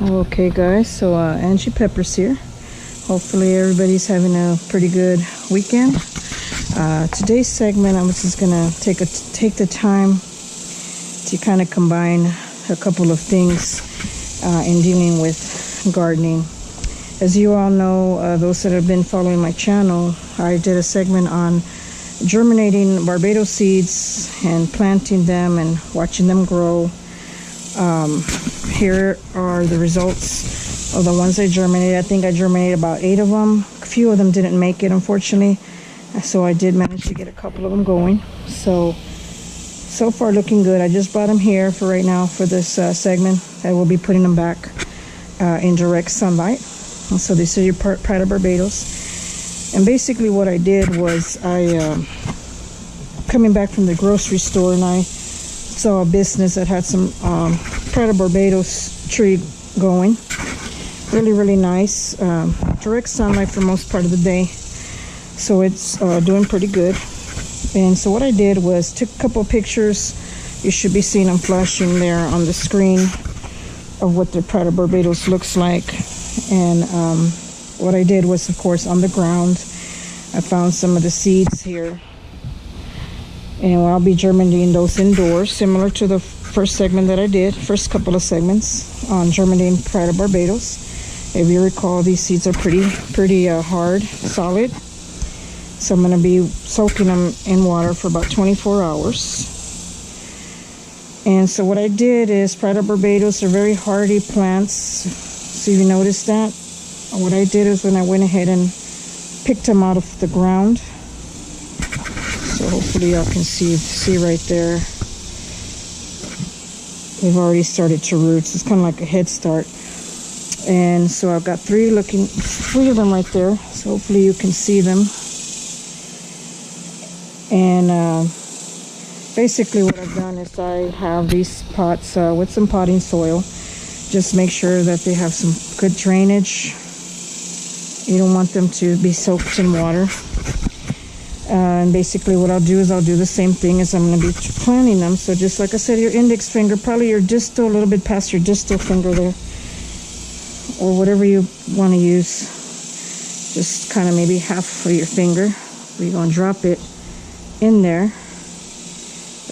Okay guys, so Angie Peppers here. Hopefully everybody's having a pretty good weekend. Today's segment, I'm just gonna take the time to kind of combine a couple of things in dealing with gardening. As you all know, those that have been following my channel, I did a segment on germinating Barbados seeds and planting them and watching them grow. Here are the results of the ones I germinated. I think I germinated about 8 of them. A few of them didn't make it, unfortunately, so I did manage to get a couple of them going. So far looking good. I just brought them here for right now for this segment. I will be putting them back in direct sunlight. And so this is your Pride of Barbados. And basically what I did was coming back from the grocery store, and I saw a business that had some Pride of Barbados tree going. Really nice. Direct sunlight for most part of the day, so it's doing pretty good. And so what I did was took a couple of pictures. You should be seeing them flashing there on the screen of what the Pride of Barbados looks like. And what I did was, of course, on the ground, I found some of the seeds here, and I'll be germinating those indoors, similar to the first segment that I did, first couple of segments on germinating Pride of Barbados. If you recall, these seeds are pretty hard, solid. So I'm going to be soaking them in water for about 24 hours. And so what I did is, Pride of Barbados are very hardy plants. So you notice that? What I did is when I went ahead and picked them out of the ground. So hopefully y'all can see right there. They've already started to root. So it's kind of like a head start. And so I've got three of them right there. So hopefully you can see them. And basically what I've done is I have these pots with some potting soil. Just make sure that they have some good drainage. You don't want them to be soaked in water. And basically what I'll do is I'll do the same thing as I'm going to be planting them. So just like I said, your index finger, probably your distal, a little bit past your distal finger there, or whatever you want to use. Just kind of maybe half of your finger. We're going to drop it in there,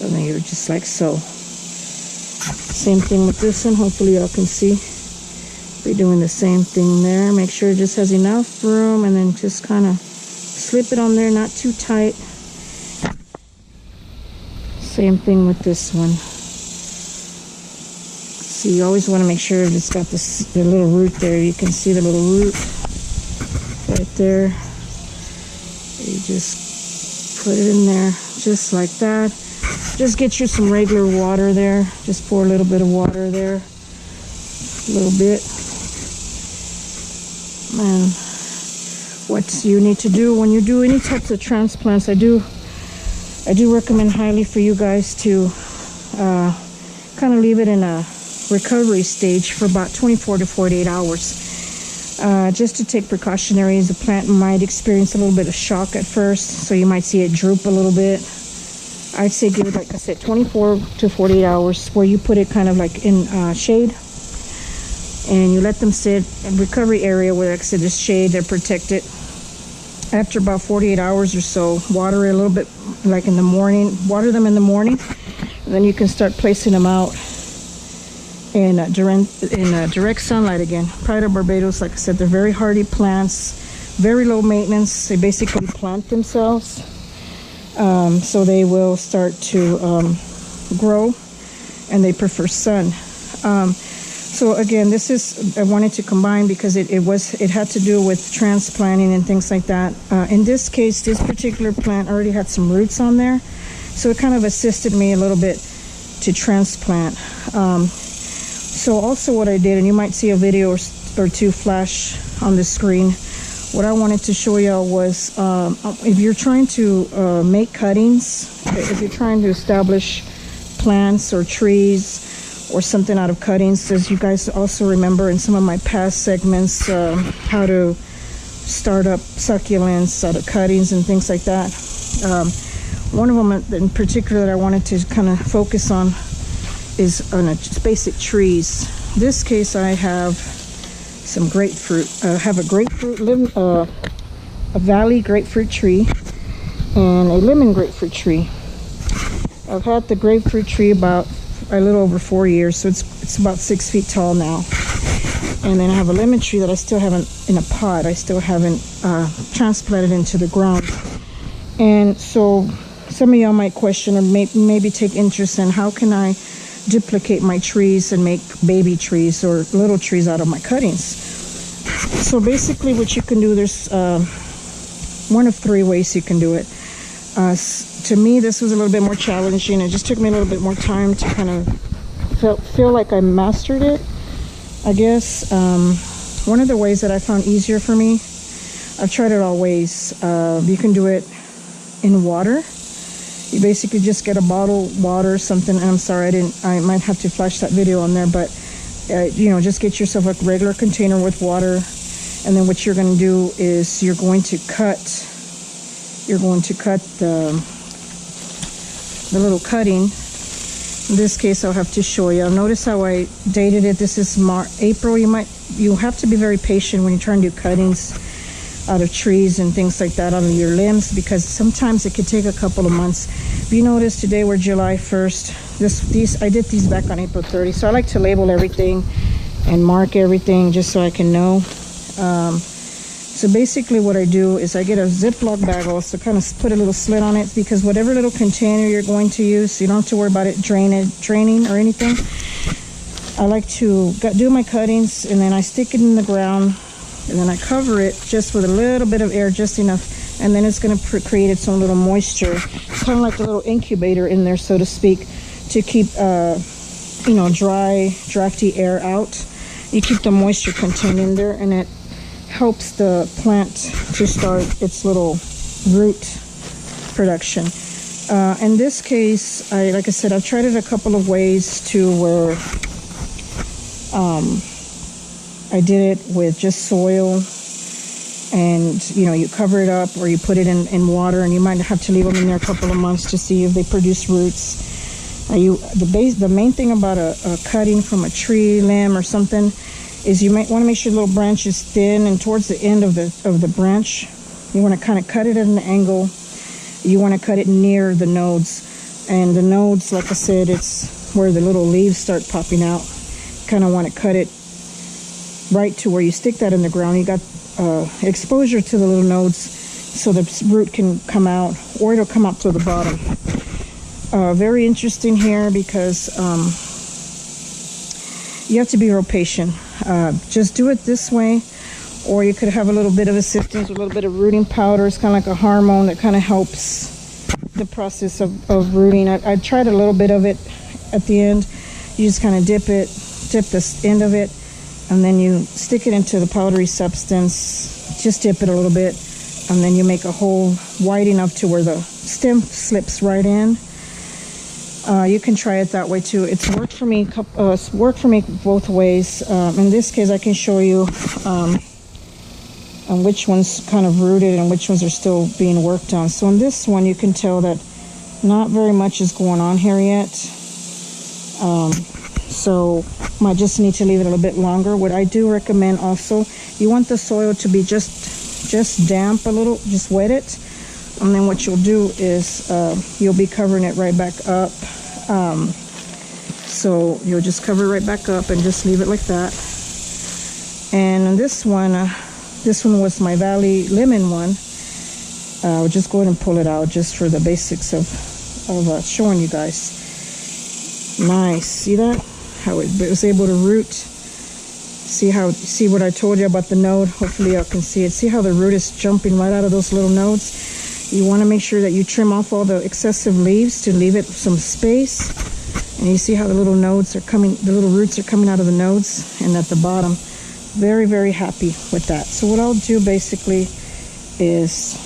and then you're just like so. Same thing with this one. Hopefully y'all can see. We're doing the same thing there. Make sure it just has enough room, and then just kind of slip it on there, not too tight. Same thing with this one. See, you always want to make sure it's got the little root there. You can see the little root right there. You just put it in there just like that. Just get you some regular water there. Just pour a little bit of water there. A little bit. And what you need to do when you do any types of transplants, I do recommend highly for you guys to kind of leave it in a recovery stage for about 24 to 48 hours, just to take precautionaries. The plant might experience a little bit of shock at first, so you might see it droop a little bit. I'd say give it, like I said, 24 to 48 hours, where you put it kind of like in shade, and you let them sit in recovery area where, like I said, there's shade, they're protected. After about 48 hours or so, water it a little bit, like in the morning. Water them in the morning, and then you can start placing them out in direct sunlight again. Pride of Barbados, like I said, they're very hardy plants, very low maintenance. They basically plant themselves, so they will start to grow, and they prefer sun. So again, this is, I wanted to combine because it had to do with transplanting and things like that. In this case, this particular plant already had some roots on there, so it kind of assisted me a little bit to transplant. So also what I did, and you might see a video or two flash on the screen, what I wanted to show y'all was, if you're trying to make cuttings, if you're trying to establish plants or trees or something out of cuttings, as you guys also remember in some of my past segments, how to start up succulents out of cuttings and things like that. One of them in particular that I wanted to kind of focus on is on just basic trees. this case I have some grapefruit. I have a grapefruit, a valley grapefruit tree and a lemon grapefruit tree. I've had the grapefruit tree about a little over 4 years, so it's about 6 feet tall now. And then I have a lemon tree that I still haven't in a pot. I still haven't transplanted into the ground. And so some of y'all might question or maybe take interest in how can I duplicate my trees and make baby trees or little trees out of my cuttings. So basically what you can do, there's one of 3 ways you can do it. To me, this was a little bit more challenging. It just took me a little bit more time to kind of feel like I mastered it, I guess. One of the ways that I found easier for me, I've tried it all ways. You can do it in water. You basically just get a bottle of water or something. I'm sorry, I might have to flash that video on there, but you know, just get yourself a regular container with water, and then what you're going to do is you're going to cut the little cutting. In this case, I'll have to show you. Notice how I dated it. This is April. You have to be very patient when you're trying to do cuttings out of trees and things like that, out of your limbs, because sometimes it could take a couple of months. If you notice, today we're July 1st. I did these back on April 30, so I like to label everything and mark everything just so I can know. So basically what I do is I get a Ziploc bag, also kind of put a little slit on it, because whatever little container you're going to use, you don't have to worry about it draining or anything. I like to do my cuttings, and then I stick it in the ground, and then I cover it just with a little bit of air, just enough, and then it's going to create its own little moisture. It's kind of like a little incubator in there, so to speak, to keep you know, dry, drafty air out. You keep the moisture contained in there, and it helps the plant to start its little root production. In this case, like I said, I've tried it a couple of ways to where I did it with just soil, and you know, you cover it up or you put it in water, and you might have to leave them in there a couple of months to see if they produce roots. The main thing about a cutting from a tree, limb, or something is you might want to make sure the little branch is thin, and towards the end of the branch, you want to kind of cut it at an angle. You want to cut it near the nodes, and the nodes, like I said, it's where the little leaves start popping out. Kind of want to cut it right to where you stick that in the ground. You got exposure to the little nodes, so the root can come out, or it'll come up to the bottom. Very interesting here, because you have to be real patient. Just do it this way, or you could have a little bit of assistance, a little bit of rooting powder. It's kind of like a hormone that kind of helps the process of rooting. I tried a little bit of it at the end. You just kind of dip the end of it, and then you stick it into the powdery substance. Just dip it a little bit, and then you make a hole wide enough to where the stem slips right in. You can try it that way too. It's worked for me both ways. In this case, I can show you on which one's kind of rooted and which ones are still being worked on. So in this one, you can tell that not very much is going on here yet. So might just need to leave it a little bit longer. What I do recommend also, you want the soil to be just damp a little, just wet it. And then what you'll do is you'll be covering it right back up. So you'll just cover it right back up and just leave it like that. And this one was my Valley Lemon one. I'll just go ahead and pull it out just for the basics of showing you guys. Nice, see that? How it was able to root. See what I told you about the node? Hopefully y'all can see it. See how the root is jumping right out of those little nodes? You want to make sure that you trim off all the excessive leaves to leave it some space. And you see how the little nodes are coming, the little roots are coming out of the nodes and at the bottom. Very, very happy with that. So what I'll do basically is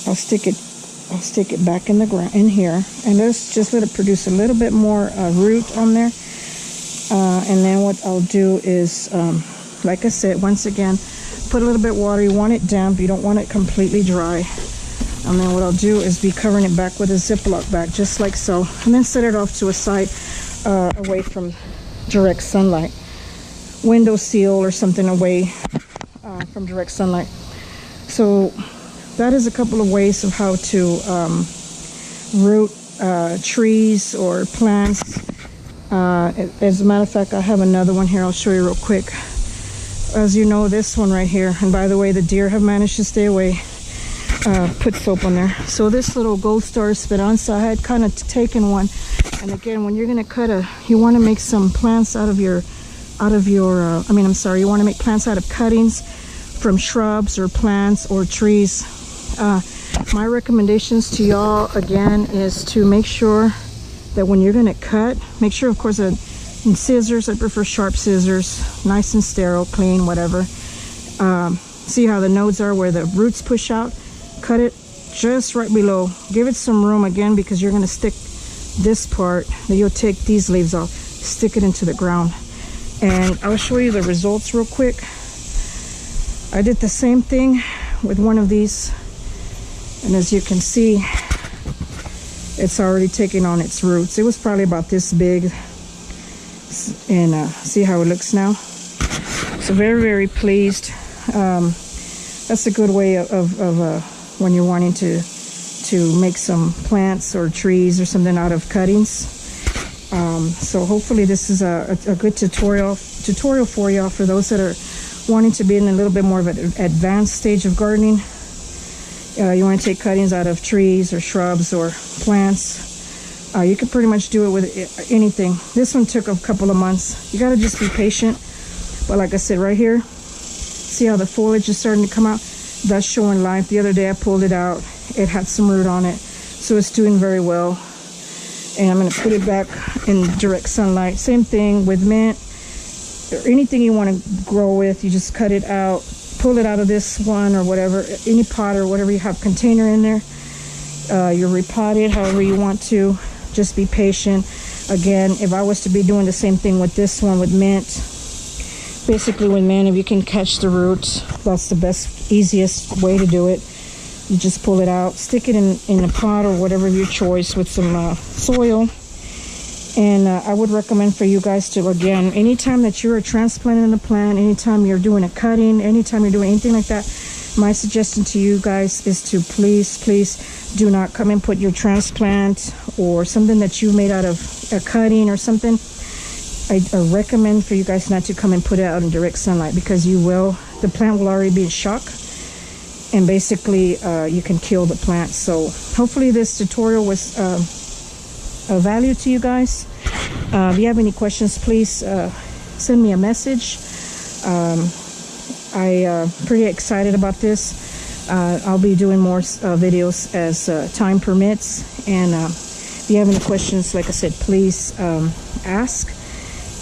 I'll stick it back in the ground in here, and let's just let it produce a little bit more root on there. And then what I'll do is, like I said, once again, put a little bit of water. You want it damp, you don't want it completely dry. And then what I'll do is be covering it back with a Ziploc bag, just like so, and then set it off to a side away from direct sunlight, window seal or something away from direct sunlight. So that is a couple of ways of how to root trees or plants. As a matter of fact, I have another one here. I'll show you real quick. As you know, this one right here, and by the way, the deer have managed to stay away. Put soap on there. So this little gold star Speranza, I had kind of taken one, and again, when you're gonna cut you want to make some plants out of your you want to make plants out of cuttings from shrubs or plants or trees. My recommendations to y'all again is to make sure that when you're gonna cut, make sure, of course, that scissors, I prefer sharp scissors, nice and sterile, clean, whatever. See how the nodes are where the roots push out? Cut it just right below. Give it some room again, because you're gonna stick this part, that you'll take these leaves off, stick it into the ground. And I'll show you the results real quick. I did the same thing with one of these, and as you can see, it's already taking on its roots. It was probably about this big, and see how it looks now. So very, very pleased. That's a good way of when you're wanting to make some plants or trees or something out of cuttings. So hopefully this is a good tutorial for y'all, for those that are wanting to be in a little bit more of an advanced stage of gardening. You want to take cuttings out of trees or shrubs or plants. You can pretty much do it with anything. This one took a couple of months. You got to just be patient. But like I said, right here, see how the foliage is starting to come out? That's showing life. The other day I pulled it out. It had some root on it. So it's doing very well. And I'm going to put it back in direct sunlight. Same thing with mint or anything you want to grow with. You just cut it out, pull it out of this one or whatever, any pot or whatever you have container in there. You repot it however you want to. Just be patient. Again, if I was to be doing the same thing with this one with mint, basically with mint, if you can catch the roots, that's the best, easiest way to do it. You just pull it out, stick it in a pot or whatever of your choice with some soil. And I would recommend for you guys to, again, anytime that you're transplanting a plant, anytime you're doing a cutting, anytime you're doing anything like that, my suggestion to you guys is to please do not come and put your transplant or something that you made out of a cutting or something. I recommend for you guys not to come and put it out in direct sunlight, because the plant will already be in shock, and basically you can kill the plant. So hopefully this tutorial was of value to you guys. If you have any questions, please send me a message. I'm pretty excited about this. I'll be doing more videos as time permits, and if you have any questions, like I said, please ask.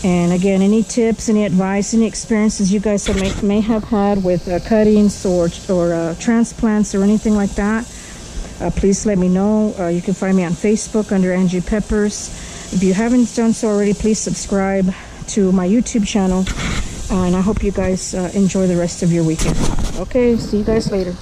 And again, any tips, any advice, any experiences you guys may have had with cuttings or transplants or anything like that, please let me know. You can find me on Facebook under Angie Peppers. If you haven't done so already, please subscribe to my YouTube channel. And I hope you guys enjoy the rest of your weekend. Okay, see you guys later.